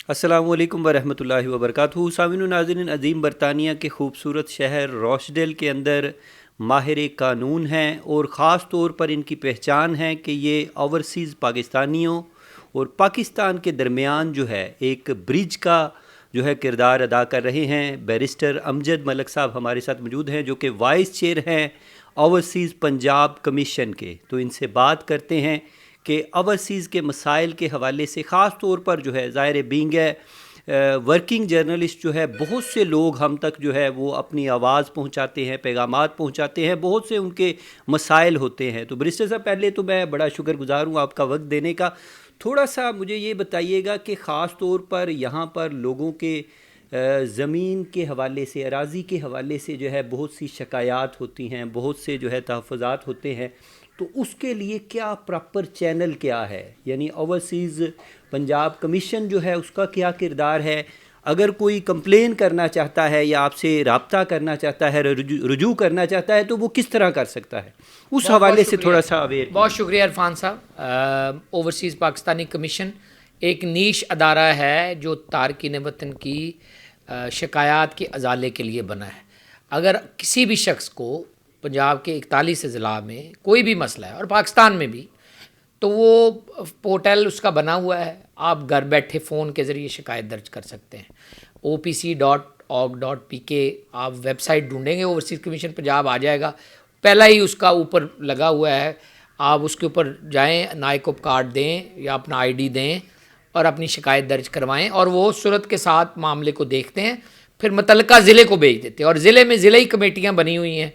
अस्सलामु अलैकुम वरहमतुल्लाहि वबरकातुहू। सामिन नाज़रीन, अज़ीम बरतानिया के खूबसूरत शहर रोशडेल के अंदर माहिर कानून हैं और ख़ास तौर पर इनकी पहचान है कि ये ओवरसीज़ पाकिस्तानियों और पाकिस्तान के दरमियान जो है एक ब्रिज का जो है किरदार अदा कर रहे हैं। बैरिस्टर अमजद मलक साहब हमारे साथ मौजूद हैं जो कि वाइस चेयर हैं ओवरसीज़ पंजाब कमीशन के। तो इनसे बात करते हैं कि ओवरसीज़ के मसाइल के हवाले से ख़ास तौर पर जो है ज़ाहिर बीइंग है वर्किंग जर्नलिस्ट जो है बहुत से लोग हम तक जो है वो अपनी आवाज़ पहुंचाते हैं, पैगामात पहुंचाते हैं, बहुत से उनके मसाइल होते हैं। तो बैरिस्टर साहब, पहले तो मैं बड़ा शुक्रगुज़ार हूँ आपका वक्त देने का। थोड़ा सा मुझे ये बताइएगा कि ख़ास तौर पर यहाँ पर लोगों के ज़मीन के हवाले से, अराज़ी के हवाले से जो है बहुत सी शिकायत होती हैं, बहुत से जो है तहफ़्फ़ुज़ात होते हैं। तो उसके लिए क्या प्रॉपर चैनल क्या है, यानी ओवरसीज़ पंजाब कमीशन जो है उसका क्या किरदार है? अगर कोई कंप्लेन करना चाहता है या आपसे रब्ता करना चाहता है, रुजू करना चाहता है, तो वो किस तरह कर सकता है? उस बहुत हवाले बहुत से शुक्रिया। थोड़ा सा अवेयर। बहुत शुक्रिया इरफान साहब। ओवरसीज़ पाकिस्तानी कमीशन एक नीश अदारा है जो तारकीन वतन की शिकायत के अजाले के लिए बना है। अगर किसी भी शख्स को पंजाब के 41 ज़िला में कोई भी मसला है और पाकिस्तान में भी, तो वो पोर्टल उसका बना हुआ है। आप घर बैठे फ़ोन के ज़रिए शिकायत दर्ज कर सकते हैं। opc.org.pk आप वेबसाइट ढूंढेंगे, ओवरसीज़ कमीशन पंजाब आ जाएगा। पहला ही उसका ऊपर लगा हुआ है, आप उसके ऊपर जाएं, नायकोब कार्ड दें या अपना आईडी दें और अपनी शिकायत दर्ज करवाएं, और वो सूरत के साथ मामले को देखते हैं, फिर मुतल्लिका ज़िले को भेज देते हैं। और ज़िले में ज़िले कमेटियाँ बनी हुई हैं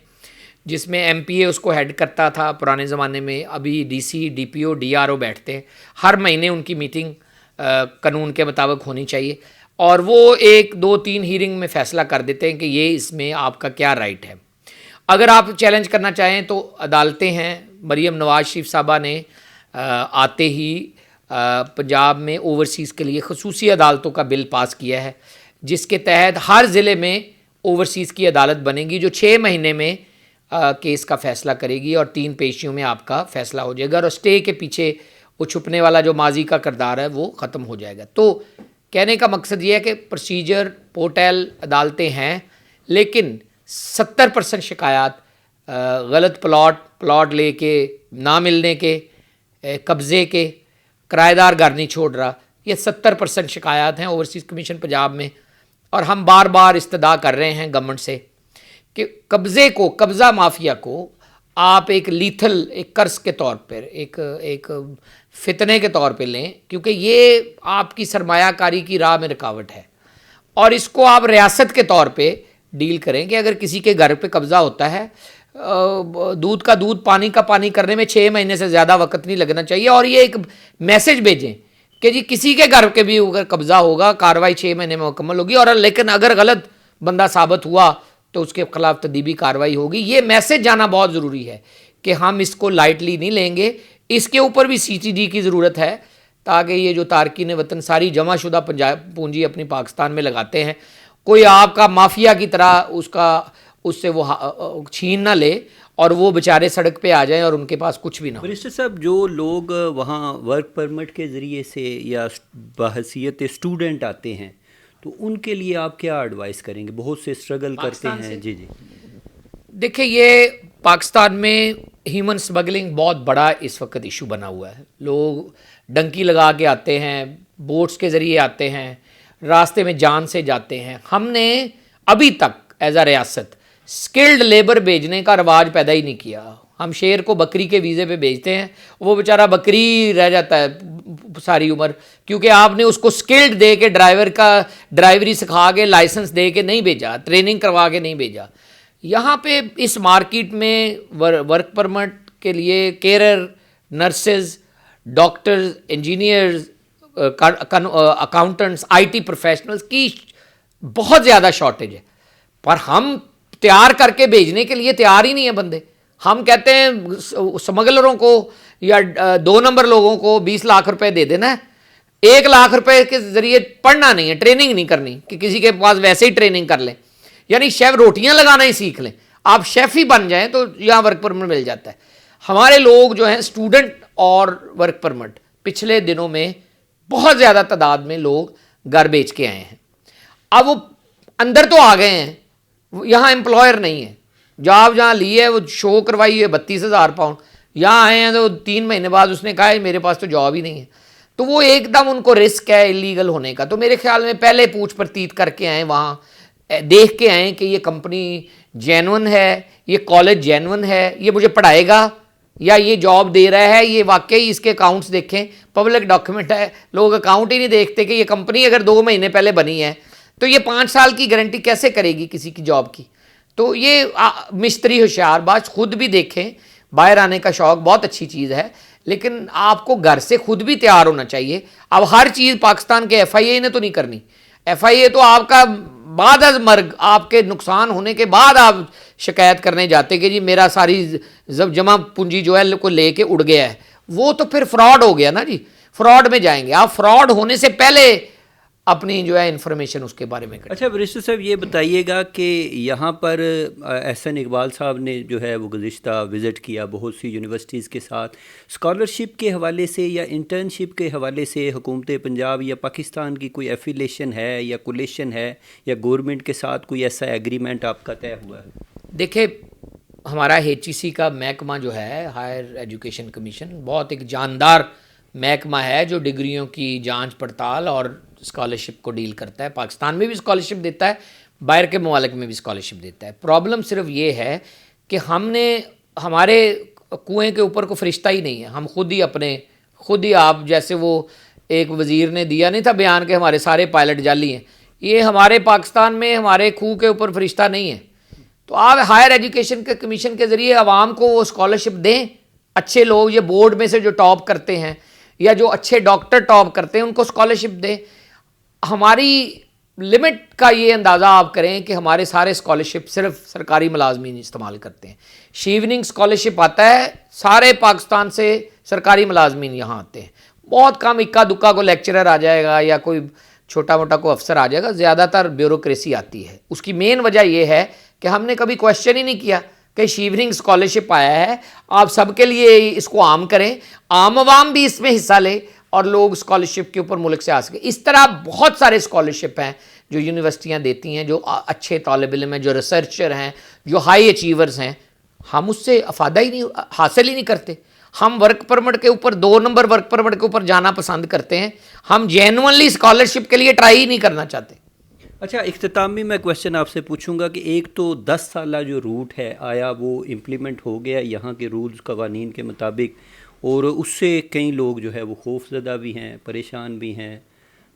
जिसमें एमपीए उसको हेड करता था पुराने ज़माने में। अभी डीसी, डीपीओ, डीआरओ बैठते हैं। हर महीने उनकी मीटिंग कानून के मुताबिक होनी चाहिए और वो 1, 2, 3 हीयरिंग में फ़ैसला कर देते हैं कि ये इसमें आपका क्या राइट है। अगर आप चैलेंज करना चाहें तो अदालतें हैं। मरीम नवाज शरीफ साहबा ने आते ही पंजाब में ओवरसीज़ के लिए खसूसी अदालतों का बिल पास किया है, जिसके तहत हर ज़िले में ओवरसीज़ की अदालत बनेगी जो 6 महीने में केस का फ़ैसला करेगी और 3 पेशियों में आपका फ़ैसला हो जाएगा और स्टे के पीछे वो छुपने वाला जो माजी का किरदार है वो ख़त्म हो जाएगा। तो कहने का मकसद ये है कि प्रोसीजर, पोर्टल, अदालतें हैं, लेकिन 70% शिकायत गलत प्लॉट लेके, ना मिलने के, कब्ज़े के, किराएदार घर नहीं छोड़ रहा, ये 70% शिकायत हैं ओवरसीज़ कमीशन पंजाब में। और हम बार बार इस्तदा कर रहे हैं गवर्नमेंट से कि कब्ज़ा माफिया को आप एक लीथल, एक कर्ज के तौर पर, एक फितने के तौर पे लें, क्योंकि ये आपकी सरमायाकारी की राह में रुकावट है। और इसको आप रियासत के तौर पे डील करें कि अगर किसी के घर पे कब्ज़ा होता है, दूध का दूध, पानी का पानी करने में 6 महीने से ज़्यादा वक्त नहीं लगना चाहिए। और ये एक मैसेज भेजें कि जी किसी के घर के भी अगर कब्ज़ा होगा, कार्रवाई 6 महीने में मुकम्मल होगी, और लेकिन अगर गलत बंदा साबित हुआ तो उसके खिलाफ तदीबी कार्रवाई होगी। ये मैसेज जाना बहुत ज़रूरी है कि हम इसको लाइटली नहीं लेंगे। इसके ऊपर भी सीटीडी की ज़रूरत है ताकि ये जो तारकीन वतन सारी जमाशुदा पंजाब पूंजी अपनी पाकिस्तान में लगाते हैं, कोई आपका माफिया की तरह उससे वो छीन ना ले और वो बेचारे सड़क पे आ जाएं और उनके पास कुछ भी ना हो। बैरिस्टर साहब, जो लोग वहाँ वर्क परमिट के ज़रिए से या बहसीयत स्टूडेंट आते हैं, तो उनके लिए आप क्या एडवाइस करेंगे? बहुत से स्ट्रगल करते हैं। जी जी। देखिए, ये पाकिस्तान में ह्यूमन स्मगलिंग बहुत बड़ा इस वक्त इशू बना हुआ है। लोग डंकी लगा के आते हैं, बोट्स के ज़रिए आते हैं, रास्ते में जान से जाते हैं। हमने अभी तक एज आ रियासत स्किल्ड लेबर भेजने का रवाज पैदा ही नहीं किया। हम शेर को बकरी के वीज़े पे भेजते हैं, वो बेचारा बकरी रह जाता है सारी उम्र, क्योंकि आपने उसको स्किल्ड दे के ड्राइवरी सिखा के लाइसेंस दे के नहीं भेजा, ट्रेनिंग करवा के नहीं भेजा। यहाँ पे इस मार्केट में वर्क परमिट के लिए care, nurses, doctors, engineers, accountants, IT professionals की बहुत ज़्यादा शॉर्टेज है, पर हम तैयार करके भेजने के लिए तैयार ही नहीं है बंदे। हम कहते हैं स्मगलरों को या 2 नंबर लोगों को 20 लाख रुपए दे देना है, 1 लाख रुपए के ज़रिए पढ़ना नहीं है, ट्रेनिंग नहीं करनी कि किसी के पास वैसे ही ट्रेनिंग कर लें, यानी शेफ रोटियां लगाना ही सीख लें। आप शेफ ही बन जाएं तो यहाँ वर्क परमिट मिल जाता है। हमारे लोग जो हैं स्टूडेंट और वर्क परमिट, पिछले दिनों में बहुत ज़्यादा तादाद में लोग घर बेच के आए हैं। अब वो अंदर तो आ गए हैं, यहाँ एम्प्लॉयर नहीं है, जॉब जहाँ ली है वो शो करवाई है 32,000 पाउंड, यहाँ आए हैं तो 3 महीने बाद उसने कहा है मेरे पास तो जॉब ही नहीं है। तो वो एकदम उनको रिस्क है इलीगल होने का। तो मेरे ख्याल में पहले पूछ प्रतीत करके आए, वहाँ देख के आए कि ये कंपनी जेन्युइन है, ये कॉलेज जेन्युइन है, ये मुझे पढ़ाएगा या ये जॉब दे रहा है, ये वाकई इसके अकाउंट्स देखें, पब्लिक डॉक्यूमेंट है, लोग अकाउंट ही नहीं देखते कि ये कंपनी अगर 2 महीने पहले बनी है तो ये 5 साल की गारंटी कैसे करेगी किसी की जॉब की। तो ये मिस्त्री होशियारबाज खुद भी देखें, बाहर आने का शौक बहुत अच्छी चीज़ है, लेकिन आपको घर से खुद भी तैयार होना चाहिए। अब हर चीज़ पाकिस्तान के FIA ने तो नहीं करनी। FIA तो आपका बाद अज मर्ग, आपके नुकसान होने के बाद आप शिकायत करने जाते कि जी मेरा सारी जमा पूंजी जो है को लेके उड़ गया है, वो तो फिर फ्रॉड हो गया ना जी, फ्रॉड में जाएंगे आप। फ्रॉड होने से पहले अपनी जो है इन्फॉर्मेशन उसके बारे में करें। अच्छा बैरिस्टर साहब, ये बताइएगा कि यहाँ पर एहसन इकबाल साहब ने जो है वो गुज़िश्ता विज़िट किया बहुत सी यूनिवर्सिटीज़ के साथ, स्कॉलरशिप के हवाले से या इंटर्नशिप के हवाले से हुकूमत पंजाब या पाकिस्तान की कोई एफिलेशन है या कोलेशन है या गवर्नमेंट के साथ कोई ऐसा एग्रीमेंट आपका तय हुआ है? देखिए, हमारा HEC का महकमा जो है, हायर एजुकेशन कमीशन, बहुत एक जानदार महकमा है जो डिग्रियों की जांच पड़ताल और स्कॉलरशिप को डील करता है। पाकिस्तान में भी स्कॉलरशिप देता है, बाहर के ममालिक में भी स्कॉलरशिप देता है। प्रॉब्लम सिर्फ ये है कि हमारे कुएं के ऊपर को फरिश्ता ही नहीं है। हम खुद ही आप जैसे वो एक वज़ीर ने दिया नहीं था बयान के हमारे सारे पायलट जाली हैं, ये हमारे पाकिस्तान में हमारे खूह के ऊपर फरिश्ता नहीं है। तो आप हायर एजुकेशन के कमीशन के ज़रिए आवाम को वो स्कॉलरशिप दें। अच्छे लोग, ये बोर्ड में से जो टॉप करते हैं या जो अच्छे डॉक्टर टॉप करते हैं, उनको स्कॉलरशिप दें। हमारी लिमिट का ये अंदाज़ा आप करें कि हमारे सारे स्कॉलरशिप सिर्फ सरकारी मुलाजमीन इस्तेमाल करते हैं। शीवनिंग स्कॉलरशिप आता है, सारे पाकिस्तान से सरकारी मुलाजमीन यहाँ आते हैं। बहुत कम इक्का दुक्का को लेक्चरर आ जाएगा या कोई छोटा मोटा को अफसर आ जाएगा, ज़्यादातर ब्यूरोक्रेसी आती है। उसकी मेन वजह यह है कि हमने कभी क्वेश्चन ही नहीं किया कि शीवनिंग स्कॉलरशिप आया है, आप सबके लिए इसको आम करें, आम आवाम भी इसमें हिस्सा ले और लोग स्कॉलरशिप के ऊपर मुल्क से आ सके। इस तरह बहुत सारे स्कॉलरशिप हैं जो यूनिवर्सिटियां देती हैं, जो अच्छे तालिब इल्म हैं, जो रिसर्चर हैं, जो हाई अचीवर्स हैं। हम उससे अफादा ही नहीं हासिल ही नहीं करते। हम वर्क परमिट के ऊपर 2 नंबर वर्क परमिट के ऊपर जाना पसंद करते हैं। हम जेन्युइनली स्कॉलरशिप के लिए ट्राई ही नहीं करना चाहते। अच्छा, इख्तिताम में मैं क्वेश्चन आपसे पूछूंगा कि एक तो 10 साल जो रूट है, आया वो इम्प्लीमेंट हो गया यहाँ के रूल्स कवानीन के मुताबिक, और उससे कई लोग जो है वो खौफजदा भी हैं, परेशान भी हैं,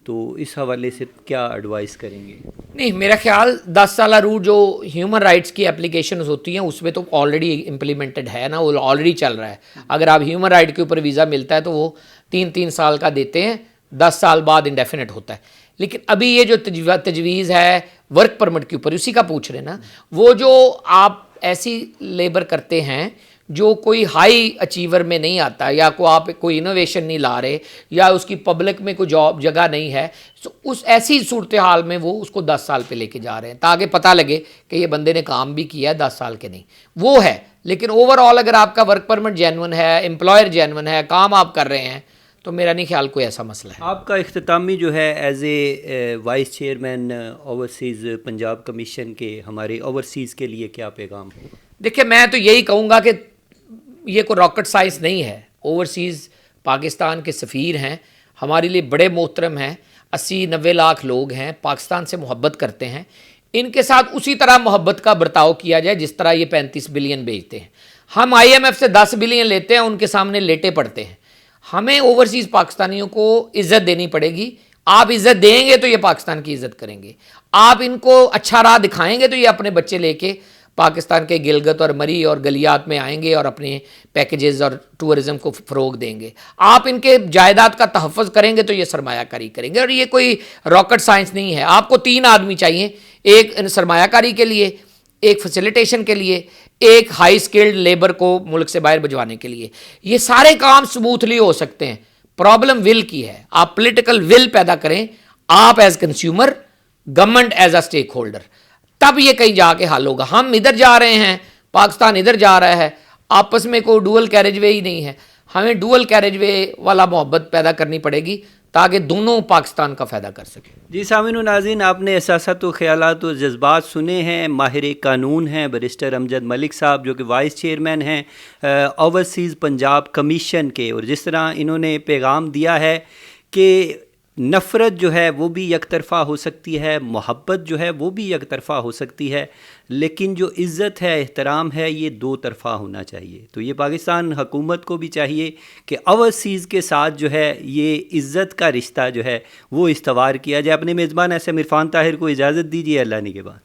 तो इस हवाले से क्या एडवाइस करेंगे? नहीं, मेरा ख्याल 10 साल रूट जो ह्यूमन राइट्स की एप्लीकेशन होती हैं उसमें तो ऑलरेडी इम्प्लीमेंटेड है ना, वो ऑलरेडी चल रहा है। अगर आप ह्यूमन राइट के ऊपर वीज़ा मिलता है तो वो 3-3 साल का देते हैं, 10 साल बाद इंडेफिनेट होता है। लेकिन अभी ये जो तजवीज़ है वर्क परमिट के ऊपर, उसी का पूछ रहे ना, वो जो आप ऐसी लेबर करते हैं जो कोई हाई अचीवर में नहीं आता, या को आप कोई इनोवेशन नहीं ला रहे, या उसकी पब्लिक में कोई जॉब जगह नहीं है, तो उस ऐसी सूरत हाल में वो उसको 10 साल पे लेके जा रहे हैं ताकि पता लगे कि ये बंदे ने काम भी किया है, 10 साल के नहीं वो है। लेकिन ओवरऑल अगर आपका वर्क परमिट जेन्युइन है, एम्प्लॉयर जेन्युइन है, काम आप कर रहे हैं, तो मेरा नहीं ख्याल कोई ऐसा मसला है। आपका इख्तितामी जो है as a vice chairman overseas Punjab commission के हमारे ओवरसीज़ के लिए क्या पैगाम है? देखिए, मैं तो यही कहूँगा कि ये कोई रॉकेट साइंस नहीं है। ओवरसीज़ पाकिस्तान के सफ़ीर हैं, हमारे लिए बड़े मोहतरम हैं, 80-90 लाख लोग हैं, पाकिस्तान से मोहब्बत करते हैं। इनके साथ उसी तरह मोहब्बत का बर्ताव किया जाए जिस तरह ये 35 बिलियन भेजते हैं। हम IMF से 10 बिलियन लेते हैं, उनके सामने लेटे पड़ते हैं। हमें ओवरसीज़ पाकिस्तानियों को इज़्ज़त देनी पड़ेगी। आप इज़्ज़त देंगे तो ये पाकिस्तान की इज़्ज़त करेंगे, आप इनको अच्छा राह दिखाएंगे तो ये अपने बच्चे लेके पाकिस्तान के गिलगित और मरी और गलियात में आएंगे और अपने पैकेजेस और टूरिज़म को फ़रोग देंगे। आप इनके जायदाद का तहफ़्फ़ुज़ करेंगे तो ये सरमायाकारी करेंगे। और ये कोई रॉकेट साइंस नहीं है। आपको 3 आदमी चाहिए, एक सरमायाकारी के लिए, एक फैसिलिटेशन के लिए, एक हाई स्किल्ड लेबर को मुल्क से बाहर भिजवाने के लिए। ये सारे काम स्मूथली हो सकते हैं। प्रॉब्लम विल की है। आप पॉलिटिकल विल पैदा करें, आप as consumer, government as a stakeholder, तब ये कहीं जाके हल होगा। हम इधर जा रहे हैं, पाकिस्तान इधर जा रहा है, आपस में कोई डुअल कैरेज वे ही नहीं है। हमें डुअल कैरेज वे वाला मोहब्बत पैदा करनी पड़ेगी, ताकि दोनों पाकिस्तान का फ़ायदा कर सकें। जी सामिन नाज़रीन, आपने एहसासात व ख़यालात व जज्बात सुने हैं। माहिर कानून हैं बैरिस्टर अमजद मलिक साहब, जो कि वाइस चेयरमैन हैं ओवरसीज़ पंजाब कमीशन के, और जिस तरह इन्होंने पैगाम दिया है कि नफ़रत जो है वो भी एक तरफ़ा हो सकती है, मोहब्बत जो है वो भी एक तरफ़ा हो सकती है, लेकिन जो इज़्ज़त है, एहतराम है, ये दो तरफ़ा होना चाहिए। तो ये पाकिस्तान हुकूमत को भी चाहिए कि ओवरसीज़ के साथ जो है ये इज़्ज़त का रिश्ता जो है वो इस्तवार किया जाए। अपने मेज़बान ऐसे इरफान ताहिर को इजाज़त दीजिए, अल्लाह ने के बाद।